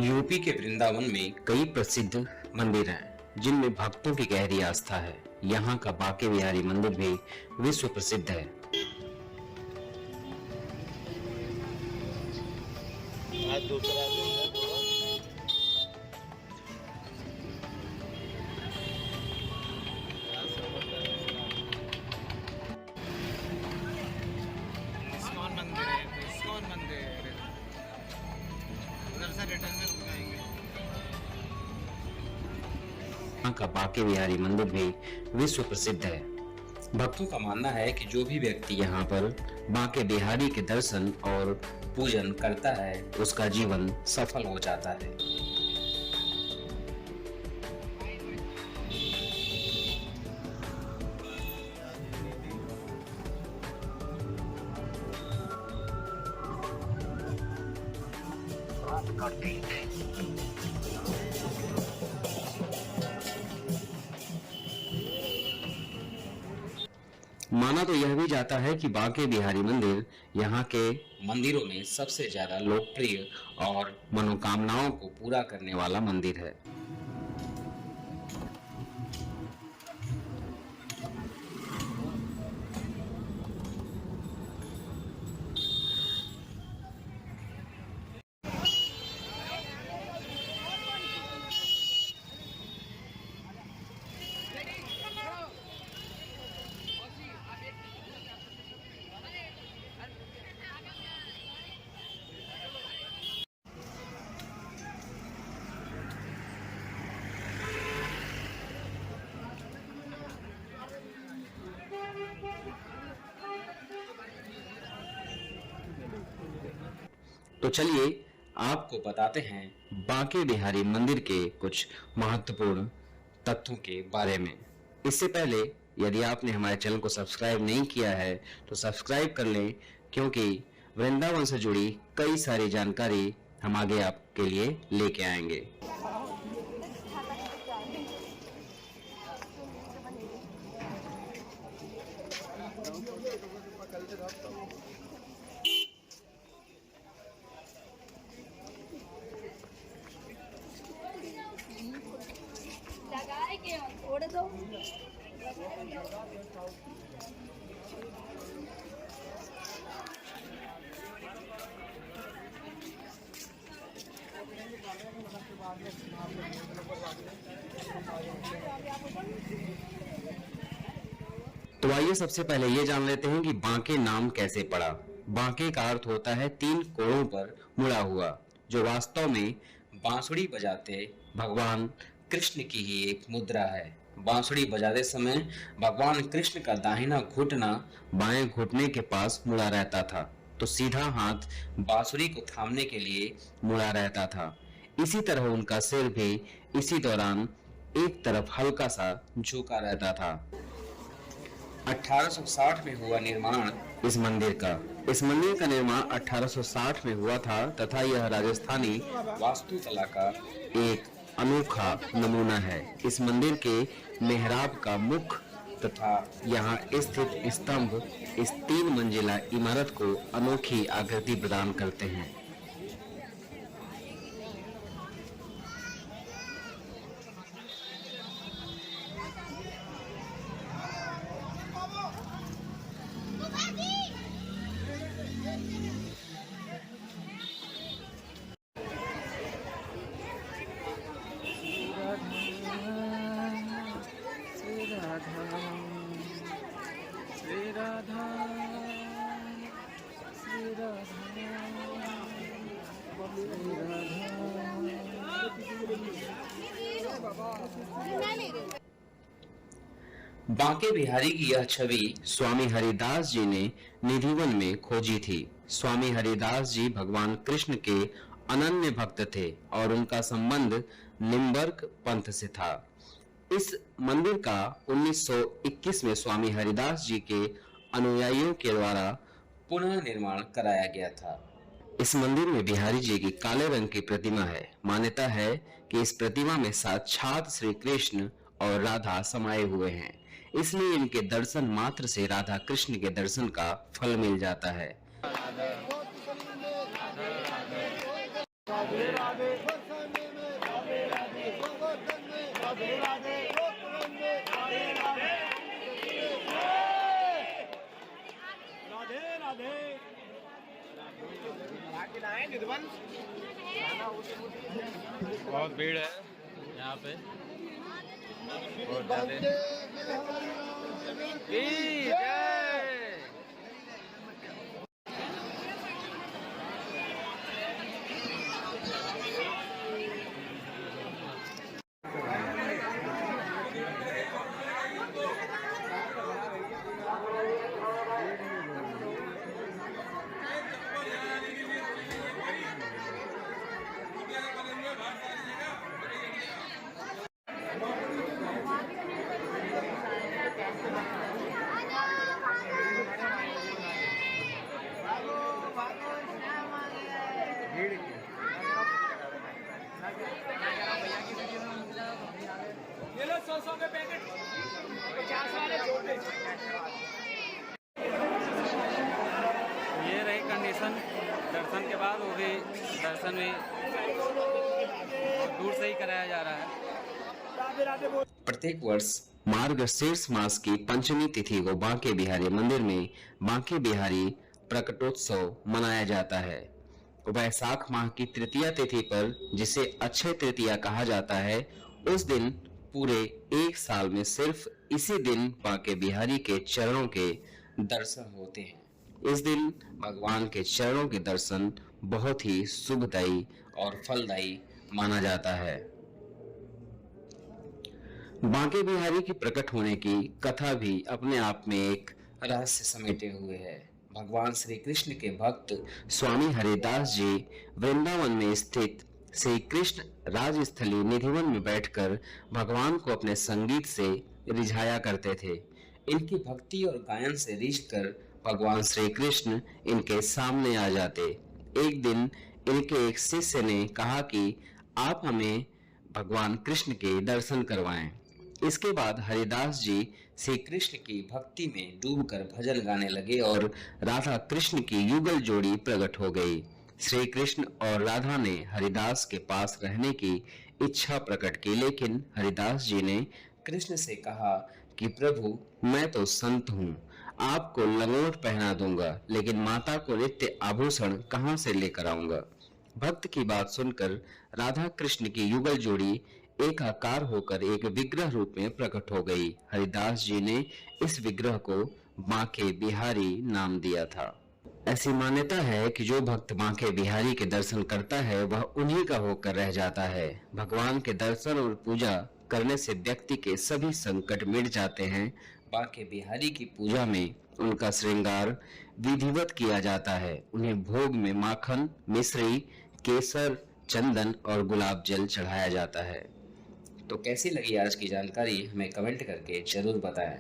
UP के वृंदावन में कई प्रसिद्ध मंदिर हैं जिनमें भक्तों की गहरी आस्था है। यहाँ का बांके बिहारी मंदिर भी विश्व प्रसिद्ध है। आज दूसरा दिन है। इस्कॉन मंदिर है, इस्कॉन मंदिर उधर से रिटर्न में रुक जाएंगे। यहाँ का बांके बिहारी मंदिर भी विश्व प्रसिद्ध है। भक्तों का मानना है कि जो भी व्यक्ति यहाँ पर बांके बिहारी के दर्शन और पूजन करता है उसका जीवन सफल हो जाता है। माना तो यह भी जाता है कि बांके बिहारी मंदिर यहाँ के मंदिरों में सबसे ज्यादा लोकप्रिय और मनोकामनाओं को पूरा करने वाला मंदिर है। तो चलिए आपको बताते हैं बांके बिहारी मंदिर के कुछ महत्वपूर्ण तथ्यों के बारे में। इससे पहले यदि आपने हमारे चैनल को सब्सक्राइब नहीं किया है तो सब्सक्राइब कर लें, क्योंकि वृंदावन से जुड़ी कई सारी जानकारी हम आगे आपके लिए लेके आएंगे। तो आइए सबसे पहले ये जान लेते हैं कि बांके नाम कैसे पड़ा। बांके का अर्थ होता है तीन कोणों पर मुड़ा हुआ, जो वास्तव में बांसुरी बजाते भगवान कृष्ण की ही एक मुद्रा है। बांसुरी बजाते समय भगवान कृष्ण का दाहिना घुटना बाएं घुटने के पास मुड़ा रहता था, तो सीधा हाथ बांसुरी को थामने के लिए मुड़ा रहता था। इसी तरह उनका सिर भी इसी दौरान एक तरफ हल्का सा झुका रहता था। 1860 में हुआ निर्माण इस मंदिर का। इस मंदिर का निर्माण 1860 में हुआ था तथा यह राजस्थानी वास्तुकला का एक अनोखा नमूना है। इस मंदिर के मेहराब का मुख तथा यहाँ स्थित स्तंभ इस 3 मंजिला इमारत को अनोखी आकृति प्रदान करते हैं। बांके बिहारी की यह छवि स्वामी हरिदास जी ने निधिवन में खोजी थी। स्वामी हरिदास जी भगवान कृष्ण के अनन्य भक्त थे और उनका संबंध निम्बर्क पंथ से था। इस मंदिर का 1921 में स्वामी हरिदास जी के अनुयायियों के द्वारा पुनः निर्माण कराया गया था। इस मंदिर में बिहारी जी की काले रंग की प्रतिमा है। मान्यता है कि इस प्रतिमा में साक्षात श्री कृष्ण और राधा समाये हुए हैं, इसलिए इनके दर्शन मात्र से राधा कृष्ण के दर्शन का फल मिल जाता है। बहुत भीड़ है यहाँ पे, बहुत ज्यादा। जय। ये लो 100 के पैकेट 50 वाले जोड़ दे। ये रही कंडीशन दर्शन के बाद। वो भी दर्शन में दूर से ही कराया जा रहा है। प्रत्येक वर्ष मार्गशीर्ष मास की पंचमी तिथि को बांके बिहारी मंदिर में बांके बिहारी प्रकटोत्सव मनाया जाता है। वैशाख माह की तृतीया तिथि पर, जिसे अक्षय तृतीया कहा जाता है, उस दिन पूरे एक साल में सिर्फ इसी दिन बांके बिहारी के चरणों के दर्शन होते हैं। इस दिन भगवान के चरणों के दर्शन बहुत ही शुभदायी और फलदायी माना जाता है। बांके बिहारी के प्रकट होने की कथा भी अपने आप में एक रहस्य समेटे हुए है। भगवान श्री कृष्ण के भक्त स्वामी हरिदास जी वृंदावन में स्थित श्री कृष्ण राजस्थली निधिवन में बैठकर भगवान को अपने संगीत से रिझाया करते थे। इनकी भक्ति और गायन से रिझकर भगवान श्री कृष्ण इनके सामने आ जाते। एक दिन इनके एक शिष्य ने कहा कि आप हमें भगवान कृष्ण के दर्शन करवाएं। इसके बाद हरिदास जी श्री कृष्ण की भक्ति में डूबकर भजन गाने लगे और राधा कृष्ण की युगल जोड़ी प्रकट हो गई। श्री कृष्ण और राधा ने हरिदास के पास रहने की इच्छा प्रकट की, लेकिन हरिदास जी ने कृष्ण से कहा कि प्रभु, मैं तो संत हूँ, आपको लंगोट पहना दूंगा, लेकिन माता को नित्य आभूषण कहाँ से लेकर आऊंगा। भक्त की बात सुनकर राधा कृष्ण की युगल जोड़ी एक आकार होकर एक विग्रह रूप में प्रकट हो गई। हरिदास जी ने इस विग्रह को बांके बिहारी नाम दिया था। ऐसी मान्यता है कि जो भक्त बांके बिहारी के दर्शन करता है वह उन्हीं का होकर रह जाता है। भगवान के दर्शन और पूजा करने से व्यक्ति के सभी संकट मिट जाते हैं। बांके बिहारी की पूजा में उनका श्रृंगार विधिवत किया जाता है। उन्हें भोग में माखन, मिश्री, केसर, चंदन और गुलाब जल चढ़ाया जाता है। तो कैसी लगी आज की जानकारी हमें कमेंट करके जरूर बताएं।